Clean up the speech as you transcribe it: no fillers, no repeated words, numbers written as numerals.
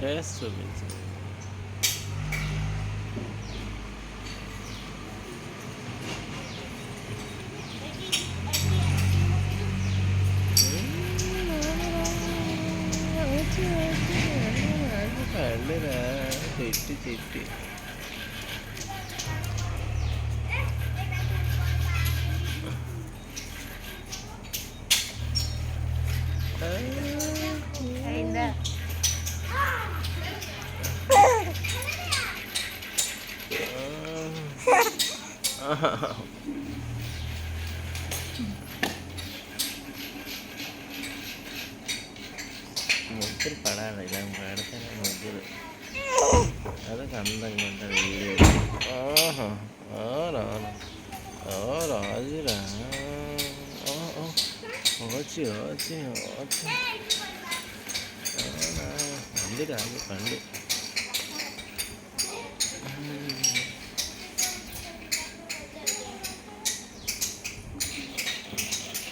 Face చూపించు. కళ్ళురా చిట్టి చిట్టి. అయిందా? ముగ్గురు పడాలి, ఇలా పడితేనే ముగ్గురు అదొక అందంగా ఉంటుంది వీడియో. రాజురా వచ్చి వచ్చి వచ్చి పండి రాజు పండి.